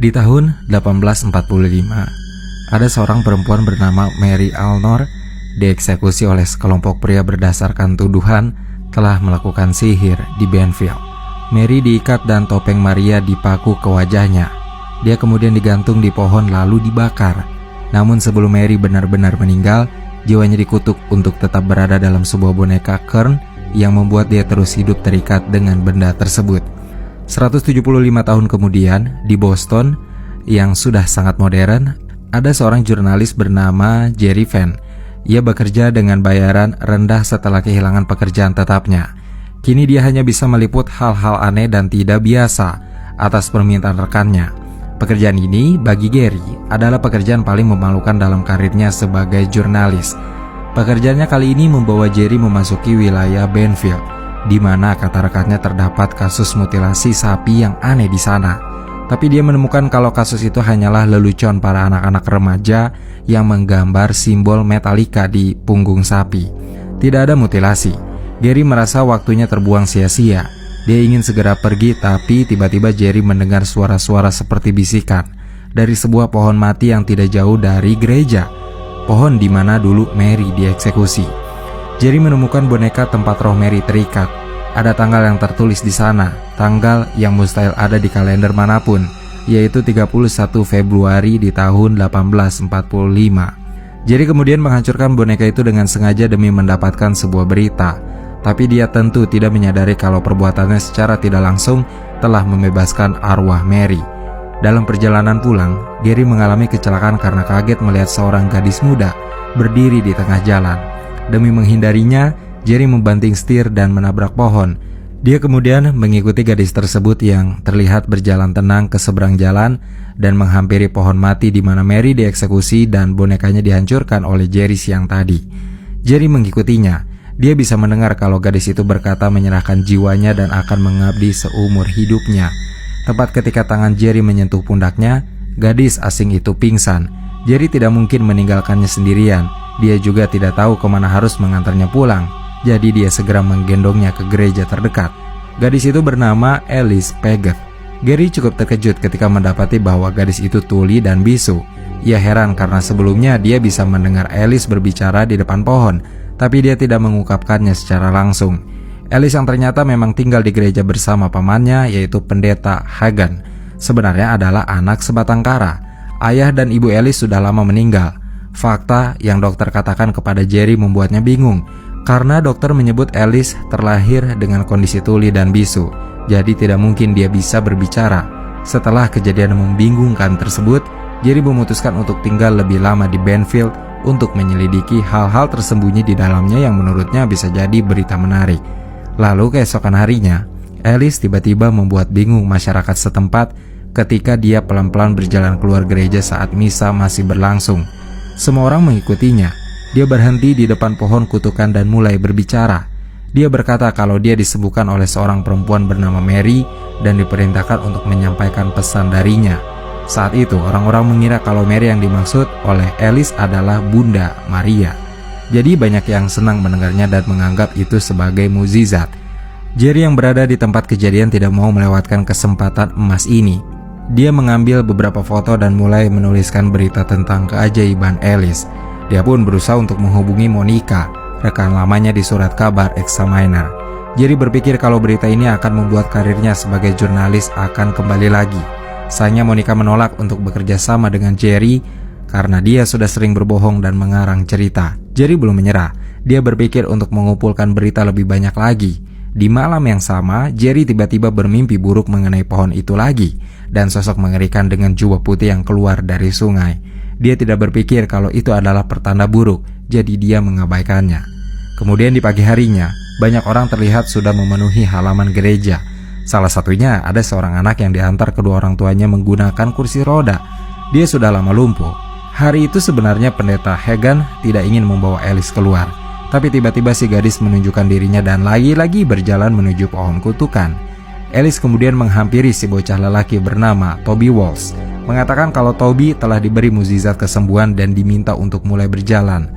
Di tahun 1845, ada seorang perempuan bernama Mary Alnor dieksekusi oleh sekelompok pria berdasarkan tuduhan telah melakukan sihir di Benfield. Mary diikat dan topeng Maria dipaku ke wajahnya. Dia kemudian digantung di pohon lalu dibakar. Namun sebelum Mary benar-benar meninggal, jiwanya dikutuk untuk tetap berada dalam sebuah boneka Kern yang membuat dia terus hidup terikat dengan benda tersebut. 175 tahun kemudian, di Boston yang sudah sangat modern, ada seorang jurnalis bernama Jerry Van. Ia bekerja dengan bayaran rendah setelah kehilangan pekerjaan tetapnya. Kini dia hanya bisa meliput hal-hal aneh dan tidak biasa atas permintaan rekannya. Pekerjaan ini bagi Gary adalah pekerjaan paling memalukan dalam karirnya sebagai jurnalis. Pekerjaannya kali ini membawa Jerry memasuki wilayah Benfield, di mana kata rekannya terdapat kasus mutilasi sapi yang aneh di sana. Tapi dia menemukan kalau kasus itu hanyalah lelucon para anak-anak remaja yang menggambar simbol Metallica di punggung sapi. Tidak ada mutilasi. Gary merasa waktunya terbuang sia-sia. Dia ingin segera pergi, tapi tiba-tiba Jerry mendengar suara-suara seperti bisikan dari sebuah pohon mati yang tidak jauh dari gereja, pohon di mana dulu Mary dieksekusi. Jerry menemukan boneka tempat roh Mary terikat. Ada tanggal yang tertulis di sana, tanggal yang mustahil ada di kalender manapun, yaitu 31 Februari di tahun 1845. Jerry kemudian menghancurkan boneka itu dengan sengaja demi mendapatkan sebuah berita. Tapi dia tentu tidak menyadari kalau perbuatannya secara tidak langsung telah membebaskan arwah Mary. Dalam perjalanan pulang, Gary mengalami kecelakaan karena kaget melihat seorang gadis muda berdiri di tengah jalan. Demi menghindarinya, Jerry membanting setir dan menabrak pohon. Dia kemudian mengikuti gadis tersebut yang terlihat berjalan tenang ke seberang jalan dan menghampiri pohon mati di mana Mary dieksekusi dan bonekanya dihancurkan oleh Jerry siang tadi. Jerry mengikutinya. Dia bisa mendengar kalau gadis itu berkata menyerahkan jiwanya dan akan mengabdi seumur hidupnya. Tepat ketika tangan Jerry menyentuh pundaknya, gadis asing itu pingsan. Jerry tidak mungkin meninggalkannya sendirian. Dia juga tidak tahu kemana harus mengantarnya pulang. Jadi dia segera menggendongnya ke gereja terdekat. Gadis itu bernama Alice Paget. Gary cukup terkejut ketika mendapati bahwa gadis itu tuli dan bisu. Ia heran karena sebelumnya dia bisa mendengar Alice berbicara di depan pohon, tapi dia tidak mengungkapkannya secara langsung. Alice yang ternyata memang tinggal di gereja bersama pamannya, yaitu pendeta Hagan, sebenarnya adalah anak sebatang kara. Ayah dan ibu Alice sudah lama meninggal. Fakta yang dokter katakan kepada Jerry membuatnya bingung, karena dokter menyebut Alice terlahir dengan kondisi tuli dan bisu, jadi tidak mungkin dia bisa berbicara. Setelah kejadian membingungkan tersebut, Jerry memutuskan untuk tinggal lebih lama di Benfield untuk menyelidiki hal-hal tersembunyi di dalamnya yang menurutnya bisa jadi berita menarik. Lalu keesokan harinya, Alice tiba-tiba membuat bingung masyarakat setempat ketika dia pelan-pelan berjalan keluar gereja saat misa masih berlangsung. Semua orang mengikutinya. Dia berhenti di depan pohon kutukan dan mulai berbicara. Dia berkata kalau dia disembuhkan oleh seorang perempuan bernama Mary dan diperintahkan untuk menyampaikan pesan darinya. Saat itu orang-orang mengira kalau Mary yang dimaksud oleh Alice adalah Bunda Maria. Jadi banyak yang senang mendengarnya dan menganggap itu sebagai mukjizat. Jerry yang berada di tempat kejadian tidak mau melewatkan kesempatan emas ini. Dia mengambil beberapa foto dan mulai menuliskan berita tentang keajaiban Alice. Dia pun berusaha untuk menghubungi Monica, rekan lamanya di surat kabar Examiner. Jerry berpikir kalau berita ini akan membuat karirnya sebagai jurnalis akan kembali lagi. Sayangnya Monica menolak untuk bekerja sama dengan Jerry karena dia sudah sering berbohong dan mengarang cerita. Jerry belum menyerah. Dia berpikir untuk mengumpulkan berita lebih banyak lagi. Di malam yang sama, Jerry tiba-tiba bermimpi buruk mengenai pohon itu lagi dan sosok mengerikan dengan jubah putih yang keluar dari sungai. Dia tidak berpikir kalau itu adalah pertanda buruk, jadi dia mengabaikannya. Kemudian di pagi harinya, banyak orang terlihat sudah memenuhi halaman gereja. Salah satunya ada seorang anak yang diantar kedua orang tuanya menggunakan kursi roda. Dia sudah lama lumpuh. Hari itu sebenarnya pendeta Hagan tidak ingin membawa Alice keluar, tapi tiba-tiba si gadis menunjukkan dirinya dan lagi-lagi berjalan menuju pohon kutukan. Alice kemudian menghampiri si bocah lelaki bernama Toby Walsh, mengatakan kalau Toby telah diberi mukjizat kesembuhan dan diminta untuk mulai berjalan.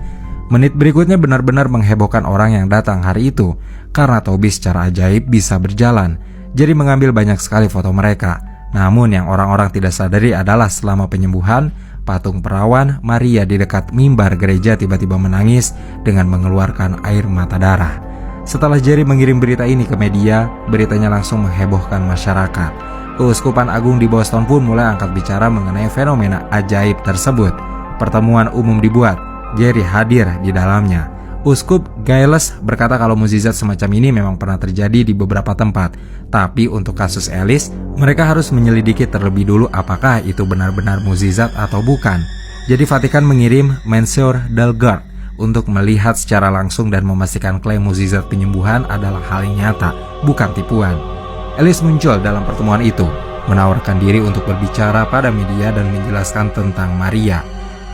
Menit berikutnya benar-benar menghebohkan orang yang datang hari itu, karena Toby secara ajaib bisa berjalan. Jerry mengambil banyak sekali foto mereka. Namun yang orang-orang tidak sadari adalah selama penyembuhan, patung perawan Maria di dekat mimbar gereja tiba-tiba menangis dengan mengeluarkan air mata darah. Setelah Jerry mengirim berita ini ke media, beritanya langsung menghebohkan masyarakat. Keuskupan Agung di Boston pun mulai angkat bicara mengenai fenomena ajaib tersebut. Pertemuan umum dibuat, Jerry hadir di dalamnya. Uskup Giles berkata kalau mukjizat semacam ini memang pernah terjadi di beberapa tempat. Tapi untuk kasus Alice, mereka harus menyelidiki terlebih dulu apakah itu benar-benar mukjizat atau bukan. Jadi Vatikan mengirim Monsieur Delgard untuk melihat secara langsung dan memastikan klaim mukjizat penyembuhan adalah hal yang nyata, bukan tipuan. Alice muncul dalam pertemuan itu, menawarkan diri untuk berbicara pada media dan menjelaskan tentang Maria.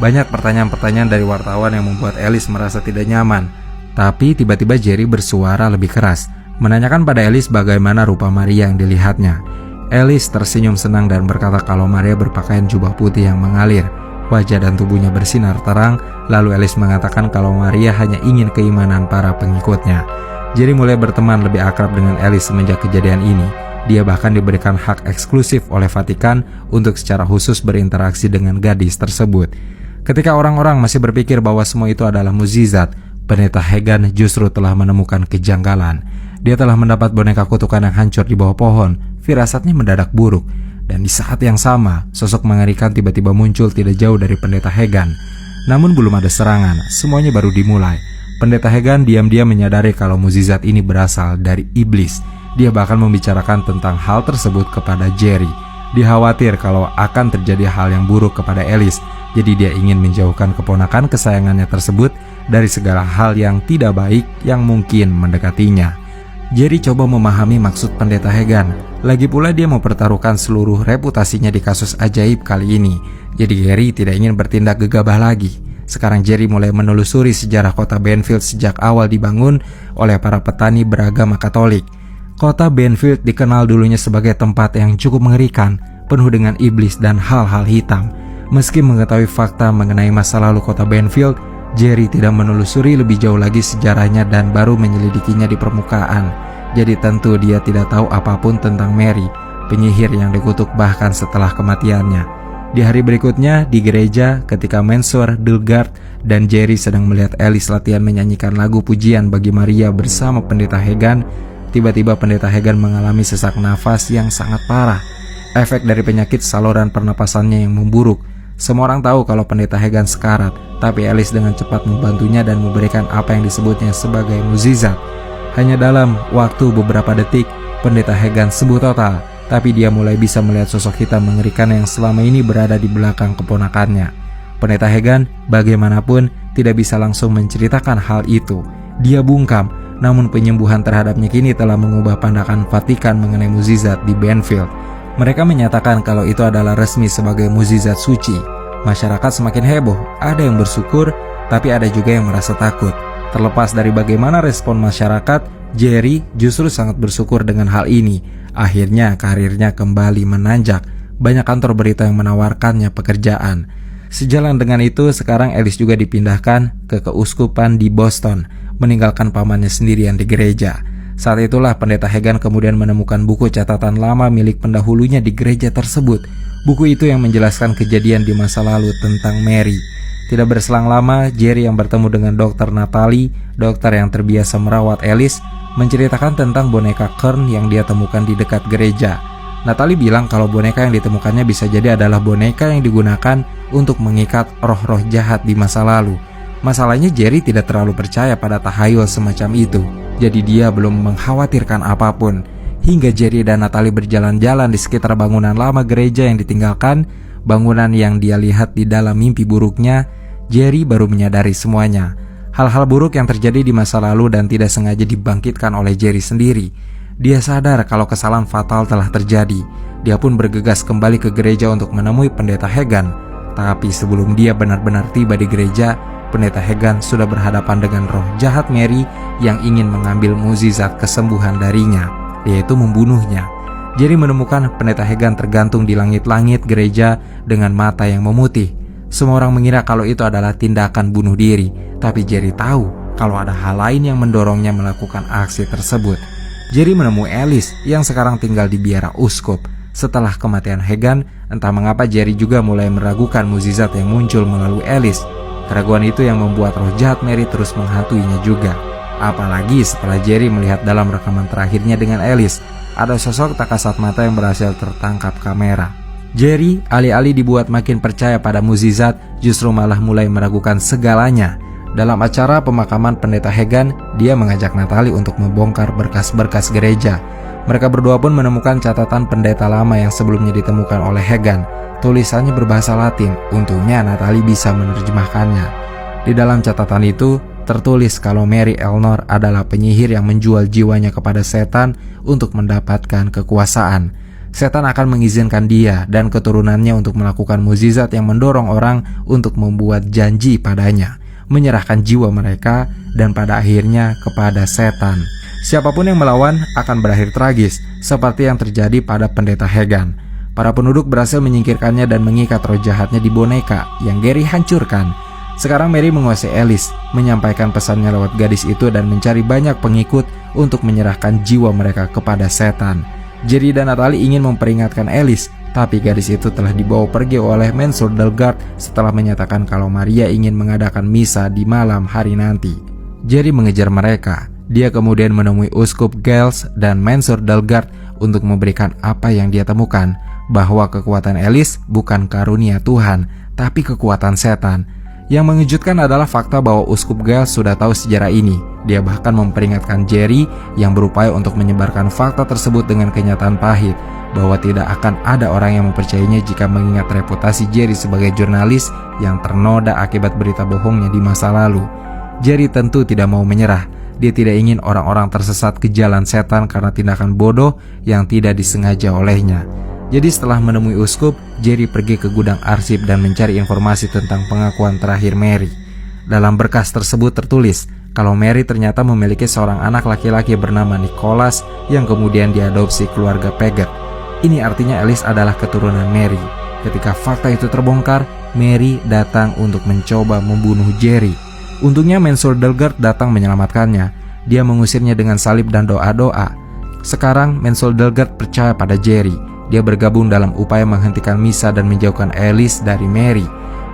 Banyak pertanyaan-pertanyaan dari wartawan yang membuat Alice merasa tidak nyaman. Tapi tiba-tiba Jerry bersuara lebih keras, menanyakan pada Alice bagaimana rupa Maria yang dilihatnya. Alice tersenyum senang dan berkata kalau Maria berpakaian jubah putih yang mengalir. Wajah dan tubuhnya bersinar terang. Lalu Alice mengatakan kalau Maria hanya ingin keimanan para pengikutnya. Jerry mulai berteman lebih akrab dengan Alice semenjak kejadian ini. Dia bahkan diberikan hak eksklusif oleh Vatikan untuk secara khusus berinteraksi dengan gadis tersebut. Ketika orang-orang masih berpikir bahwa semua itu adalah mukjizat, Pendeta Hagen justru telah menemukan kejanggalan. Dia telah mendapat boneka kutukan yang hancur di bawah pohon. Firasatnya mendadak buruk. Dan di saat yang sama, sosok mengerikan tiba-tiba muncul tidak jauh dari Pendeta Hagen. Namun belum ada serangan, semuanya baru dimulai. Pendeta Hagen diam-diam menyadari kalau mukjizat ini berasal dari iblis. Dia bahkan membicarakan tentang hal tersebut kepada Jerry. Dia khawatir kalau akan terjadi hal yang buruk kepada Alice. Jadi dia ingin menjauhkan keponakan kesayangannya tersebut dari segala hal yang tidak baik yang mungkin mendekatinya. Jerry coba memahami maksud Pendeta Hagen. Lagi pula dia mempertaruhkan seluruh reputasinya di kasus ajaib kali ini. Jadi Jerry tidak ingin bertindak gegabah lagi. Sekarang Jerry mulai menelusuri sejarah kota Benfield sejak awal dibangun oleh para petani beragama Katolik. Kota Benfield dikenal dulunya sebagai tempat yang cukup mengerikan, penuh dengan iblis dan hal-hal hitam. Meski mengetahui fakta mengenai masa lalu kota Benfield, Jerry tidak menelusuri lebih jauh lagi sejarahnya dan baru menyelidikinya di permukaan. Jadi tentu dia tidak tahu apapun tentang Mary, penyihir yang dikutuk bahkan setelah kematiannya. Di hari berikutnya, di gereja, ketika Monsieur Delgard dan Jerry sedang melihat Alice latihan menyanyikan lagu pujian bagi Maria bersama Pendeta Hagen, tiba-tiba Pendeta Hagen mengalami sesak nafas yang sangat parah. Efek dari penyakit saluran pernapasannya yang memburuk. Semua orang tahu kalau Pendeta Hagen sekarat, tapi Alice dengan cepat membantunya dan memberikan apa yang disebutnya sebagai mukjizat. Hanya dalam waktu beberapa detik, Pendeta Hagen sembuh total, tapi dia mulai bisa melihat sosok hitam mengerikan yang selama ini berada di belakang keponakannya. Pendeta Hagen bagaimanapun tidak bisa langsung menceritakan hal itu. Dia bungkam, namun penyembuhan terhadapnya kini telah mengubah pandangan Vatikan mengenai mukjizat di Benfield. Mereka menyatakan kalau itu adalah resmi sebagai mukjizat suci. Masyarakat semakin heboh, ada yang bersyukur, tapi ada juga yang merasa takut. Terlepas dari bagaimana respon masyarakat, Jerry justru sangat bersyukur dengan hal ini. Akhirnya karirnya kembali menanjak. Banyak kantor berita yang menawarkannya pekerjaan. Sejalan dengan itu, sekarang Alice juga dipindahkan ke keuskupan di Boston, meninggalkan pamannya sendirian di gereja. Saat itulah Pendeta Hagen kemudian menemukan buku catatan lama milik pendahulunya di gereja tersebut. Buku itu yang menjelaskan kejadian di masa lalu tentang Mary. Tidak berselang lama, Jerry yang bertemu dengan Dr. Natalie, dokter yang terbiasa merawat Alice, menceritakan tentang boneka Kern yang dia temukan di dekat gereja. Natalie bilang kalau boneka yang ditemukannya bisa jadi adalah boneka yang digunakan untuk mengikat roh-roh jahat di masa lalu. Masalahnya Jerry tidak terlalu percaya pada tahayul semacam itu. Jadi dia belum mengkhawatirkan apapun. Hingga Jerry dan Natalie berjalan-jalan di sekitar bangunan lama gereja yang ditinggalkan, bangunan yang dia lihat di dalam mimpi buruknya, Jerry baru menyadari semuanya. Hal-hal buruk yang terjadi di masa lalu dan tidak sengaja dibangkitkan oleh Jerry sendiri. Dia sadar kalau kesalahan fatal telah terjadi. Dia pun bergegas kembali ke gereja untuk menemui Pendeta Hagen. Tapi sebelum dia benar-benar tiba di gereja, Pendeta Hagen sudah berhadapan dengan roh jahat Mary yang ingin mengambil mukjizat kesembuhan darinya, yaitu membunuhnya. Jerry menemukan Pendeta Hagen tergantung di langit-langit gereja dengan mata yang memutih. Semua orang mengira kalau itu adalah tindakan bunuh diri, tapi Jerry tahu kalau ada hal lain yang mendorongnya melakukan aksi tersebut. Jerry menemui Alice yang sekarang tinggal di biara uskup. Setelah kematian Hagan, entah mengapa Jerry juga mulai meragukan mukjizat yang muncul melalui Alice. Keraguan itu yang membuat roh jahat Mary terus menghantuinya juga. Apalagi setelah Jerry melihat dalam rekaman terakhirnya dengan Alice, ada sosok tak kasat mata yang berhasil tertangkap kamera. Jerry alih-alih dibuat makin percaya pada mukjizat, justru malah mulai meragukan segalanya. Dalam acara pemakaman pendeta Hagan, dia mengajak Natalie untuk membongkar berkas-berkas gereja. Mereka berdua pun menemukan catatan pendeta lama yang sebelumnya ditemukan oleh Hagan. Tulisannya berbahasa Latin, untungnya Natalie bisa menerjemahkannya. Di dalam catatan itu tertulis kalau Mary Elnor adalah penyihir yang menjual jiwanya kepada setan untuk mendapatkan kekuasaan. Setan akan mengizinkan dia dan keturunannya untuk melakukan mukjizat yang mendorong orang untuk membuat janji padanya, menyerahkan jiwa mereka dan pada akhirnya kepada setan. Siapapun yang melawan akan berakhir tragis, seperti yang terjadi pada pendeta Hagan. Para penduduk berhasil menyingkirkannya dan mengikat roh jahatnya di boneka yang Gary hancurkan. Sekarang Mary menguasai Alice, menyampaikan pesannya lewat gadis itu dan mencari banyak pengikut untuk menyerahkan jiwa mereka kepada setan. Jerry dan Natalie ingin memperingatkan Alice, tapi gadis itu telah dibawa pergi oleh Mensur Delgard setelah menyatakan kalau Maria ingin mengadakan misa di malam hari nanti. Jerry mengejar mereka. Dia kemudian menemui Uskup Giles dan Mensur Delgard untuk memberikan apa yang dia temukan, bahwa kekuatan Alice bukan karunia Tuhan, tapi kekuatan setan. Yang mengejutkan adalah fakta bahwa Uskup Giles sudah tahu sejarah ini. Dia bahkan memperingatkan Jerry yang berupaya untuk menyebarkan fakta tersebut dengan kenyataan pahit, bahwa tidak akan ada orang yang mempercayainya jika mengingat reputasi Jerry sebagai jurnalis yang ternoda akibat berita bohongnya di masa lalu. Jerry tentu tidak mau menyerah. Dia tidak ingin orang-orang tersesat ke jalan setan karena tindakan bodoh yang tidak disengaja olehnya. Jadi setelah menemui uskup, Jerry pergi ke gudang arsip dan mencari informasi tentang pengakuan terakhir Mary. Dalam berkas tersebut tertulis kalau Mary ternyata memiliki seorang anak laki-laki bernama Nicholas yang kemudian diadopsi keluarga Paget. Ini artinya Alice adalah keturunan Mary. Ketika fakta itu terbongkar, Mary datang untuk mencoba membunuh Jerry. Untungnya Mensur Delgard datang menyelamatkannya. Dia mengusirnya dengan salib dan doa-doa. Sekarang Mensur Delgard percaya pada Jerry. Dia bergabung dalam upaya menghentikan misa dan menjauhkan Alice dari Mary.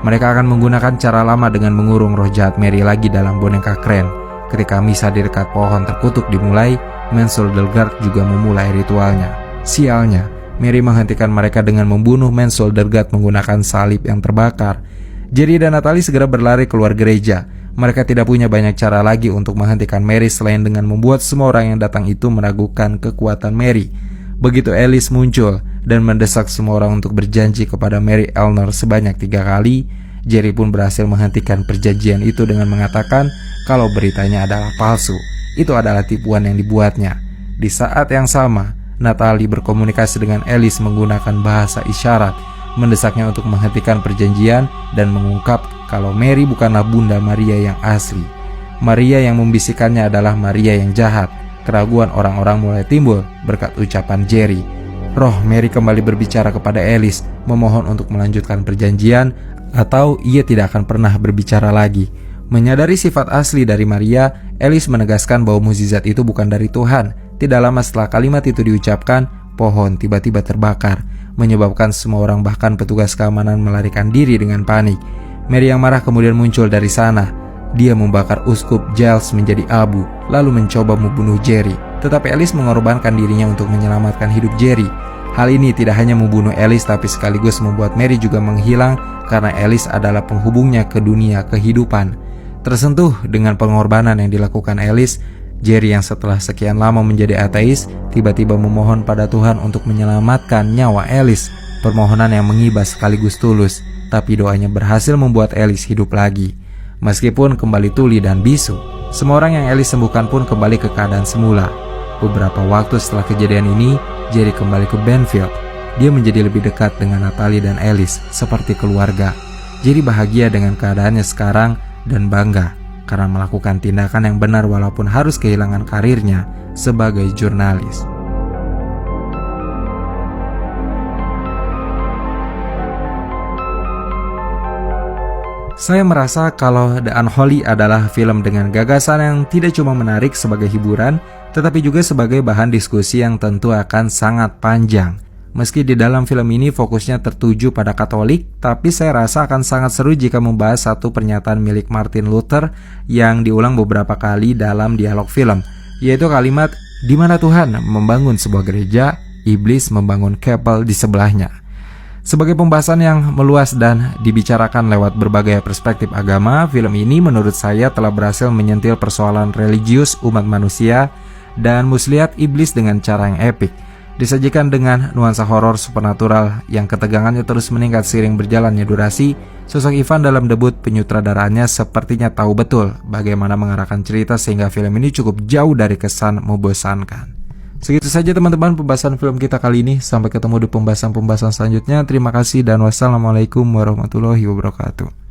Mereka akan menggunakan cara lama dengan mengurung roh jahat Mary lagi dalam boneka kren. Ketika misa di dekat pohon terkutuk dimulai, Mensur Delgard juga memulai ritualnya. Sialnya, Mary menghentikan mereka dengan membunuh Mensur Delgard menggunakan salib yang terbakar. Jerry dan Natalie segera berlari keluar gereja. Mereka tidak punya banyak cara lagi untuk menghentikan Mary selain dengan membuat semua orang yang datang itu meragukan kekuatan Mary. Begitu Alice muncul dan mendesak semua orang untuk berjanji kepada Mary Elnor sebanyak 3 kali, Jerry pun berhasil menghentikan perjanjian itu dengan mengatakan kalau beritanya adalah palsu. Itu adalah tipuan yang dibuatnya. Di saat yang sama, Natalie berkomunikasi dengan Alice menggunakan bahasa isyarat, mendesaknya untuk menghentikan perjanjian dan mengungkap kalau Mary bukanlah Bunda Maria yang asli. Maria yang membisikkannya adalah Maria yang jahat. Keraguan orang-orang mulai timbul berkat ucapan Jerry. Roh Mary kembali berbicara kepada Alice, memohon untuk melanjutkan perjanjian atau ia tidak akan pernah berbicara lagi. Menyadari sifat asli dari Maria, Alice menegaskan bahwa mukjizat itu bukan dari Tuhan. Tidak lama setelah kalimat itu diucapkan, pohon tiba-tiba terbakar, menyebabkan semua orang bahkan petugas keamanan melarikan diri dengan panik. Mary yang marah kemudian muncul dari sana. Dia membakar uskup Giles menjadi abu, lalu mencoba membunuh Jerry. Tetapi Alice mengorbankan dirinya untuk menyelamatkan hidup Jerry. Hal ini tidak hanya membunuh Alice, tapi sekaligus membuat Mary juga menghilang karena Alice adalah penghubungnya ke dunia kehidupan. Tersentuh dengan pengorbanan yang dilakukan Alice, Jerry yang setelah sekian lama menjadi ateis, tiba-tiba memohon pada Tuhan untuk menyelamatkan nyawa Alice. Permohonan yang mengibas sekaligus tulus, tapi doanya berhasil membuat Alice hidup lagi. Meskipun kembali tuli dan bisu, semua orang yang Alice sembuhkan pun kembali ke keadaan semula. Beberapa waktu setelah kejadian ini, Jerry kembali ke Benfield. Dia menjadi lebih dekat dengan Natalie dan Alice seperti keluarga. Jerry bahagia dengan keadaannya sekarang dan bangga karena melakukan tindakan yang benar walaupun harus kehilangan karirnya sebagai jurnalis. Saya merasa kalau The Unholy adalah film dengan gagasan yang tidak cuma menarik sebagai hiburan, tetapi juga sebagai bahan diskusi yang tentu akan sangat panjang. Meski di dalam film ini fokusnya tertuju pada Katolik, tapi saya rasa akan sangat seru jika membahas satu pernyataan milik Martin Luther yang diulang beberapa kali dalam dialog film, yaitu kalimat, "Di mana Tuhan membangun sebuah gereja, iblis membangun kapel di sebelahnya." Sebagai pembahasan yang meluas dan dibicarakan lewat berbagai perspektif agama, film ini menurut saya telah berhasil menyentil persoalan religius umat manusia dan muslihat iblis dengan cara yang epik. Disajikan dengan nuansa horor supernatural yang ketegangannya terus meningkat seiring berjalannya durasi, sosok Ivan dalam debut penyutradaraannya sepertinya tahu betul bagaimana mengarahkan cerita sehingga film ini cukup jauh dari kesan membosankan. Segitu saja teman-teman pembahasan film kita kali ini. Sampai ketemu di pembahasan-pembahasan selanjutnya. Terima kasih dan wassalamualaikum warahmatullahi wabarakatuh.